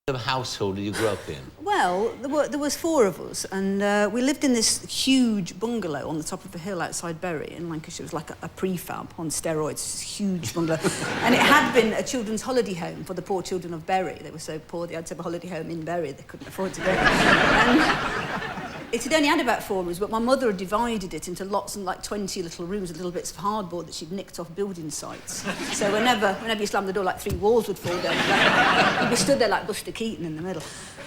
What household did you grow up in? Well, there was four of us, and we lived in this huge bungalow on the top of a hill outside Bury in Lancashire. It was like a prefab on steroids, this huge bungalow. And it had been a children's holiday home for the poor children of Bury. They were so poor they had to have a holiday home in Bury. They couldn't afford to go. And it had only had about 4 rooms, but my mother had divided it into lots and like 20 little rooms with little bits of hardboard that she'd nicked off building sites. So whenever you slammed the door, like 3 walls would fall down. You'd be stood there like Buster Keaton in the middle.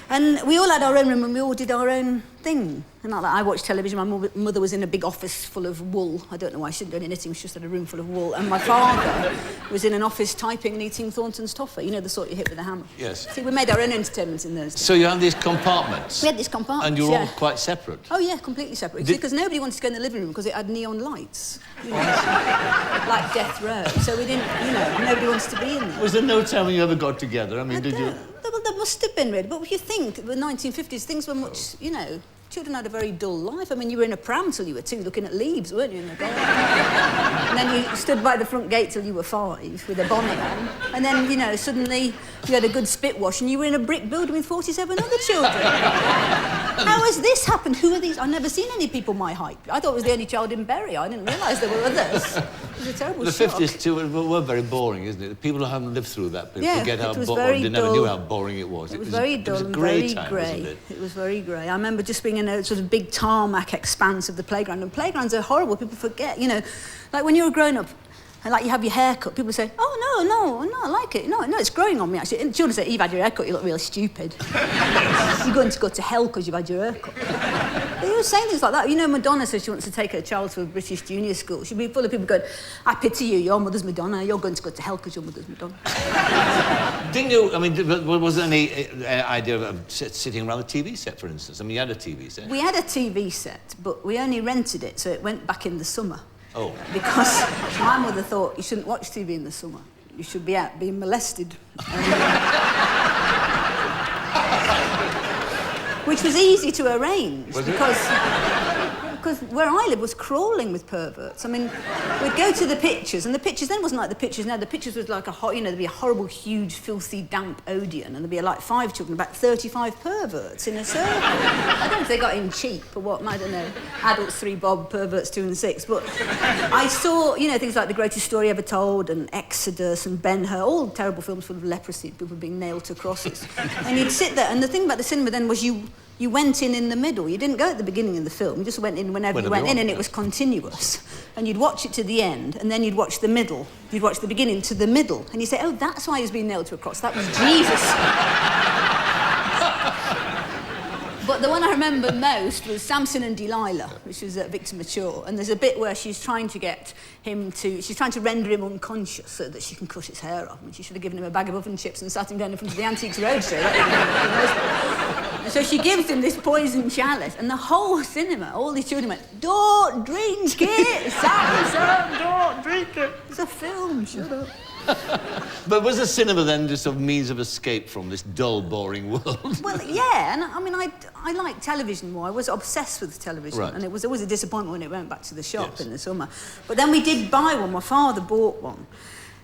And we all had our own room and we all did our own thing. And like I watched television, my mother was in a big office full of wool. I don't know why she didn't do any knitting, she just had a room full of wool. And my father was in an office typing and eating Thornton's toffee, you know, the sort you hit with a hammer. Yes. See, we made our own entertainments in those days. So you had these compartments? We had these compartments, and you were all quite separate? Oh, yeah, completely separate. Because nobody wanted to go in the living room because it had neon lights. You know, like Death Row. So we didn't, you know, nobody wants to be in there. Was there no time when you ever got together? I mean, did you... Well, there must have been, really. But if you think, the 1950s, things were much, you know... Children had a very dull life. I mean, you were in a pram till you were 2, looking at leaves, weren't you, in the garden? And then you stood by the front gate till you were 5, with a bonnet on. And then, you know, suddenly you had a good spit wash and you were in a brick building with 47 other children. How has this happened? Who are these? I've never seen any people my height. I thought I was the only child in Bury. I didn't realise there were others. It was a terrible shock. The 50s, too, were very boring, isn't it? The people who haven't lived through that forget how boring. They never knew how boring it was. It was very dull and very grey. It was very grey. I remember just being in a sort of big tarmac expanse of the playground, and playgrounds are horrible. People forget, you know, like when you're a grown-up and like you have your hair cut, people say, oh no, I like it. No, it's growing on me actually. And children say, you've had your hair cut, you look really stupid. You're going to go to hell because you've had your hair cut. They were saying things like that. You know, Madonna says she wants to take her child to a British junior school. She'd be full of people going, I pity you, your mother's Madonna, you're going to go to hell because your mother's Madonna. Didn't you, I mean, was there any idea of sitting around the TV set, for instance? I mean, you had a TV set. We had a TV set, but we only rented it, so it went back in the summer. Oh. Because my mother thought you shouldn't watch TV in the summer. You should be out being molested. Which was easy to arrange because where I lived was crawling with perverts. I mean, we'd go to the pictures, and the pictures then wasn't like the pictures now. The pictures was like there'd be a horrible, huge, filthy, damp Odeon, and there'd be like 5 children, about 35 perverts in a circle. I don't know if they got in cheap or what, I don't know. Adults 3 bob, perverts 2 and 6. But I saw, you know, things like The Greatest Story Ever Told and Exodus and Ben-Hur, all terrible films full of leprosy, people being nailed to crosses. And you'd sit there, and the thing about the cinema then was you went in the middle. You didn't go at the beginning of the film. You just went in whenever you went in, and it was continuous. And you'd watch it to the end, and then you'd watch the middle. You'd watch the beginning to the middle. And you'd say, oh, that's why he was being nailed to a cross. That was Jesus. But the one I remember most was Samson and Delilah, which was Victor Mature. And there's a bit where she's trying to get him to... She's trying to render him unconscious so that she can cut his hair off. I mean, she should have given him a bag of oven chips and sat him down in front of the Antiques Roadshow. And so she gives him this poison chalice, and the whole cinema, all these children went, don't drink it! Samson, don't drink it! It's a film, shut up. But was the cinema then just a means of escape from this dull, boring world? Well, yeah, and I mean, I liked television more. I was obsessed with television, right. And it was always a disappointment when it went back to the shop in the summer. But then we did buy one. My father bought one.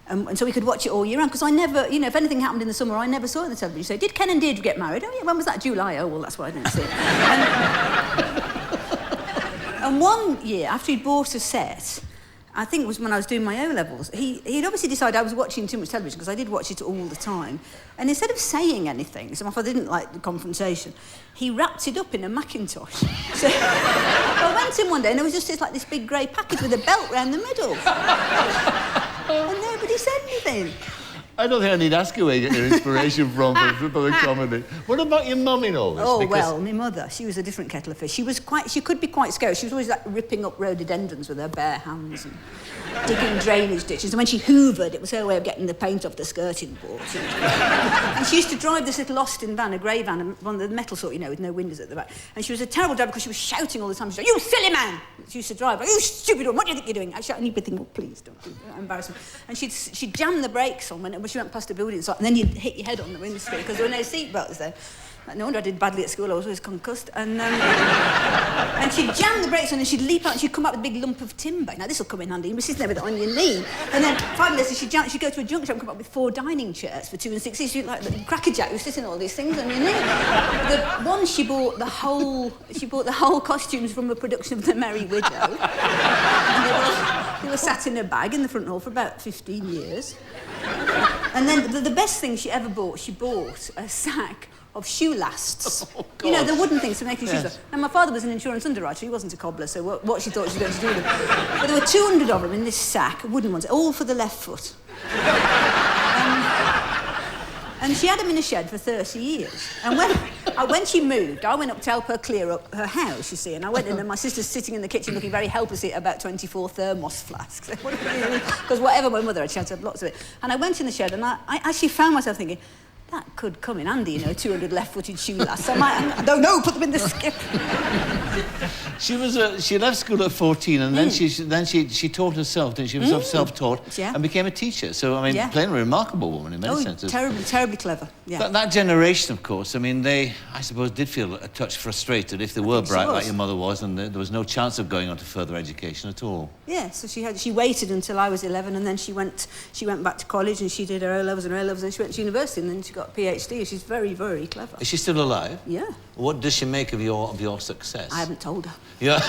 And so we could watch it all year round, because I never, you know, if anything happened in the summer, I never saw it on the television. So, did Ken and Deirdre get married? Oh, yeah, when was that? July? Oh, well, that's why I didn't see it. And one year, after he'd bought a set, I think it was when I was doing my O-levels, he'd obviously decided I was watching too much television, because I did watch it all the time. And instead of saying anything, so my father didn't like the confrontation, he wrapped it up in a Macintosh. So I went in one day, and there was just this big grey package with a belt round the middle. And nobody said anything. I don't think I need to ask you where you get your inspiration from for the comedy. What about your mum in all this? Oh, well, my mother, she was a different kettle of fish. She could be quite scary. She was always like ripping up rhododendrons with her bare hands and digging drainage ditches. And when she hoovered, it was her way of getting the paint off the skirting boards. And she used to drive this little Austin van, a grey van, one of the metal sort, you know, with no windows at the back. And she was a terrible driver because she was shouting all the time. She was like, you silly man! She used to drive, like, you stupid one, what do you think you're doing? I shout, and he'd be thinking, oh, please don't do that, embarrassing. And she'd jam the brakes on when she went past a building site, and then you'd hit your head on the windscreen because there were no seatbelts there. No wonder I did badly at school. I was always concussed. And she'd jam the brakes on and she'd leap out and she'd come out with a big lump of timber. Now, this will come in handy. You'd be sitting there with it on your knee. And then, 5 minutes later, she'd go to a junk shop and come up with 4 dining chairs for 2 and 6. She'd like the crackerjack who was sitting all these things on your knee. Once she bought the whole costumes from a production of The Merry Widow. And they were sat in a bag in the front hall for about 15 years. And then the best thing she ever bought, she bought a sack of shoe lasts. Oh, you know, the wooden things for making shoes. And my father was an insurance underwriter, he wasn't a cobbler, so what she thought she was going to do with them. But there were 200 of them in this sack, wooden ones, all for the left foot. And she had them in a shed for 30 years. And when she moved, I went up to help her clear up her house, you see, and I went in and my sister's sitting in the kitchen looking very helplessly at about 24 thermos flasks. Because whatever my mother had, she had lots of it. And I went in the shed and I actually found myself thinking, that could come in handy, you know, 200 left-footed shoe lasts. I don't know, put them in the skip. She left school at 14 and then she taught herself, didn't she? She was self-taught and became a teacher. So, I mean, plain a remarkable woman in many senses. Terribly, terribly clever, yeah. That generation, of course, I mean, they, I suppose, did feel a touch frustrated if they were bright like your mother was and there was no chance of going on to further education at all. Yeah, so she waited until I was 11 and then she went back to college and she did her O-levels and her A-levels and she went to university and then she got a PhD. She's very, very clever. Is she still alive? Yeah. What does she make of your success? I haven't told her. Yeah.